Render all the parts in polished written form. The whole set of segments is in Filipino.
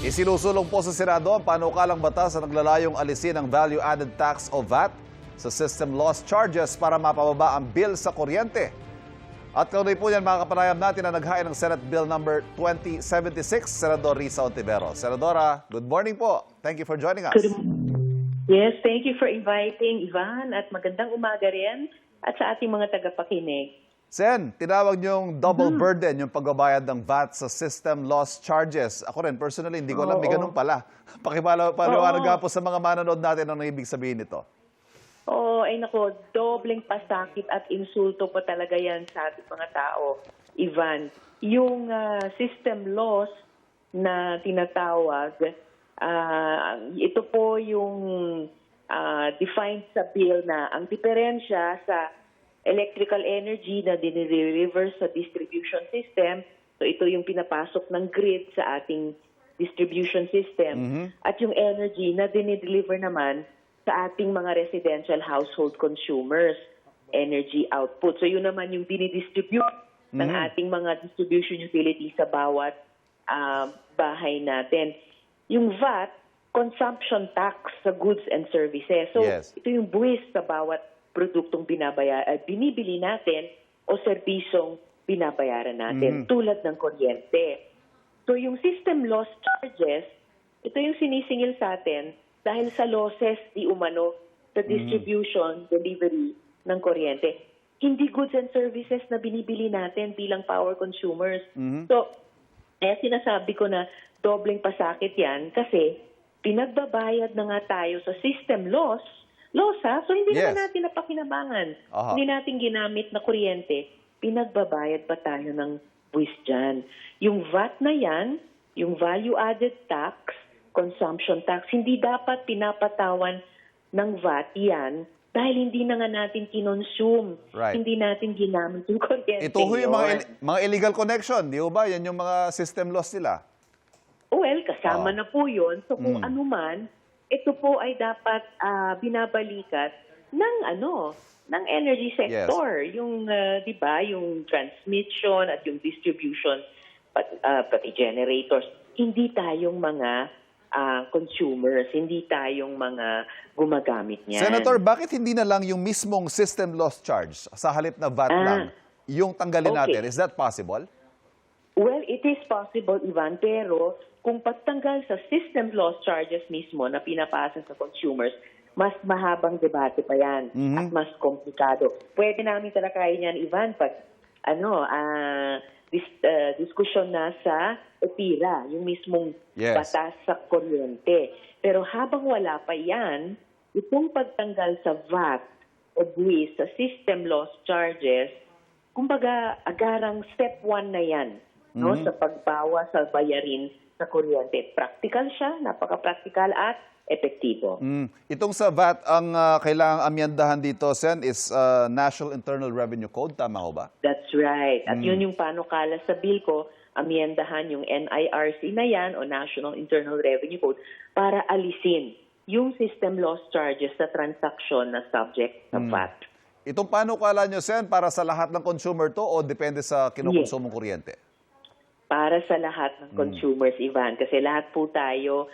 Isinusulong po sa Senado ang panukalang batas na naglalayong alisin ang value-added tax o VAT sa system loss charges para mapababa ang bill sa kuryente. At kaunoy po yan mga kapanayam natin na naghain ng Senate Bill number 2076, Senador Risa Ontiveros. Senadora, good morning po. Thank you for joining us. Yes, thank you for inviting Ivan at magandang umaga rin at sa ating mga tagapakinig. Sen, tinawag niyong double burden yung pagbabayad ng VAT sa system loss charges. Ako rin, personally, hindi ko alam may ganun pala. Paliwanag nga po sa mga manonood natin ang ibig sabihin nito. Oo, ay nako, dobleng pasakit at insulto pa talaga yan sa ating mga tao, Ivan. Yung system loss na tinatawag, ito po yung defined sa bill na ang diferensya sa electrical energy na dinideliver sa distribution system. So ito yung pinapasok ng grid sa ating distribution system. At yung energy na dinideliver naman sa ating mga residential household consumers, energy output. So yun naman yung dinidistribute ng ating mga distribution utilities sa bawat bahay natin. Yung VAT, consumption tax sa goods and services. So ito yung buwis sa bawat produktong binibili natin o serbisyong binabayaran natin, tulad ng kuryente. So yung system loss charges, ito yung sinisingil sa atin dahil sa losses di umano sa distribution, delivery ng kuryente. Hindi goods and services na binibili natin bilang power consumers. So, sinasabi ko na dobleng pasakit yan kasi pinagbabayad na nga tayo sa system loss, so hindi naman natin napakinabangan. Hindi natin ginamit na kuryente. Pinagbabayad pa tayo ng buwis dyan. Yung VAT na yan, yung value-added tax, consumption tax, hindi dapat pinapatawan ng VAT yan dahil hindi na nga natin kinonsume. Hindi natin ginamit yung kuryente. Ito yung mga illegal connection, di ba? Yan yung mga system loss nila. Well, kasama na po yun. So kung ano man, ito po ay dapat binabalikat ng energy sector. Yung 'di ba, yung transmission at yung distribution pati generators. Hindi tayong mga consumers, hindi tayong mga gumagamit niyan. Senator, bakit hindi na lang yung mismong system loss charge sa halip na VAT lang yung tanggalin natin? Is that possible? Well, it is possible, Ivan, pero kung pagtanggal sa system loss charges mismo na pinapasa sa consumers, mas mahabang debate pa yan at mas komplikado. Pwede namin talakayin yan, Ivan, pag diskusyon na sa EPIRA, yung mismong batas sa kuryente. Pero habang wala pa yan, itong pagtanggal sa VAT o buwis sa system loss charges, kumbaga agarang step 1 na yan sa pagbawa sa bayarin sa kuryente. Practical siya, napaka-practical at epektibo. Itong sa VAT, ang kailangang amyandahan dito, Sen, is National Internal Revenue Code. Tama ho ba? That's right. At yun yung panukala sa bill ko, amyandahan yung NIRC na yan o National Internal Revenue Code para alisin yung system loss charges sa transaksyon na subject sa VAT. Itong panukala nyo, Sen, para sa lahat ng consumer to o depende sa kinukonsumong kuryente? Para sa lahat ng consumers, Ivan. Kasi lahat po tayo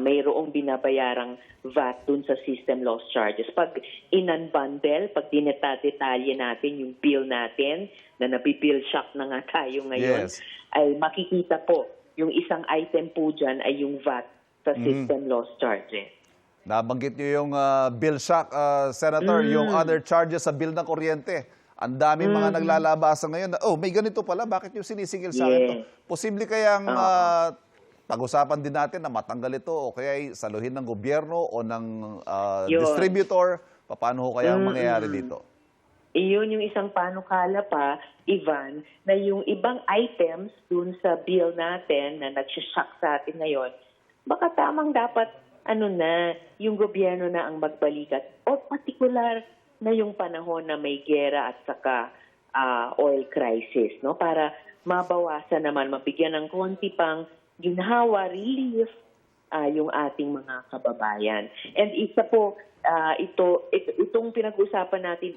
mayroong binabayarang VAT dun sa system loss charges. Pag in-unbundle, pag dineta-detalye natin yung bill natin, na nabibill shock na nga tayo ngayon, ay makikita po, yung isang item po dyan ay yung VAT sa system loss charges. Nabanggit nyo yung bill shock, Senator, yung other charges sa bill ng kuryente. Ang daming mga naglalabasa ngayon na, may ganito pala, bakit yung sinisingil sa akin to? Posible kayang pag-usapan din natin na matanggal ito o kaya saluhin ng gobyerno o ng distributor? Paano ho kaya ang mangyayari dito? Iyon yung isang panukala pa, Ivan, na yung ibang items dun sa bill natin na nagsishock sa atin ngayon, baka tamang dapat yung gobyerno na ang magbalikat o particular na yung panahon na may gera at saka oil crisis, no? Para mabawasan naman, mabigyan ng konti pang ginhawa, relief yung ating mga kababayan. And isa po, itong pinag-usapan natin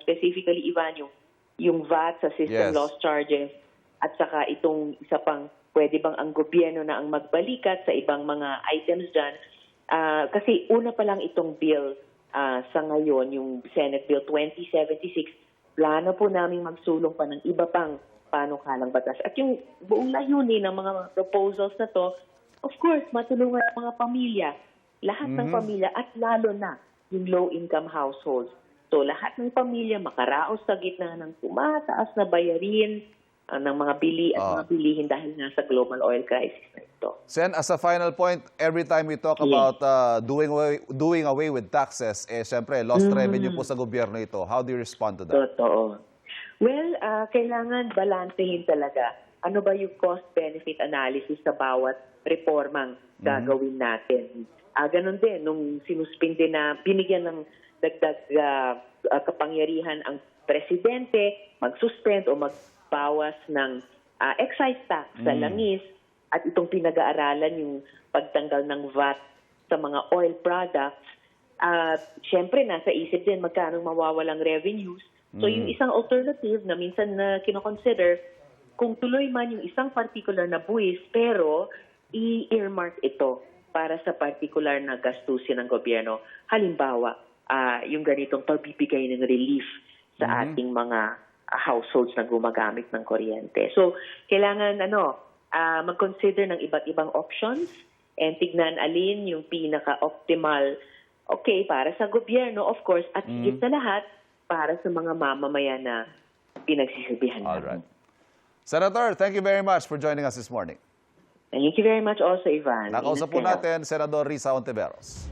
specifically, Ivan, yung VAT sa system loss charges at saka itong isa pang pwede bang ang gobyerno na ang magbalikat sa ibang mga items dyan? Kasi una pa lang itong bill sa ngayon, yung Senate Bill 2076, plano po namin magsulong pa ng iba pang panukalang batas. At yung buong layunin ng mga proposals na to, of course, matulungan ang mga pamilya, lahat ng pamilya at lalo na yung low-income households. So lahat ng pamilya makaraos sa gitna ng tumataas na bayarin ng mga bili at mga bilihin dahil nga sa global oil crisis na ito. Sen, as a final point, every time we talk about doing away with taxes, syempre, lost revenue po sa gobyerno ito. How do you respond to that? Totoo. Well, kailangan balansehin talaga. Ano ba yung cost-benefit analysis sa bawat reformang gagawin natin? Ganon din, nung sinuspinde na binigyan ng dagdag kapangyarihan ang presidente, mag-suspend o magbawas ng excise tax sa langis at itong pinag-aaralan yung pagtanggal ng VAT sa mga oil products. Siyempre, nasa isip din magkano mawawalang revenues. So yung isang alternative na minsan na kinoconsider, kung tuloy man yung isang particular na buwis, pero i-earmark ito para sa particular na gastusin ng gobyerno. Halimbawa, yung ganitong pagbibigay ng relief sa ating mga households na gumagamit ng kuryente. So, kailangan mag-consider ng iba't ibang options and tignan alin yung pinaka-optimal para sa gobyerno, of course, at higit na lahat para sa mga mamamayan na pinagsisilbihan natin. Alright. Senator, thank you very much for joining us this morning. Thank you very much also, Ivan. Nakausap po natin, Senador Risa Hontiveros.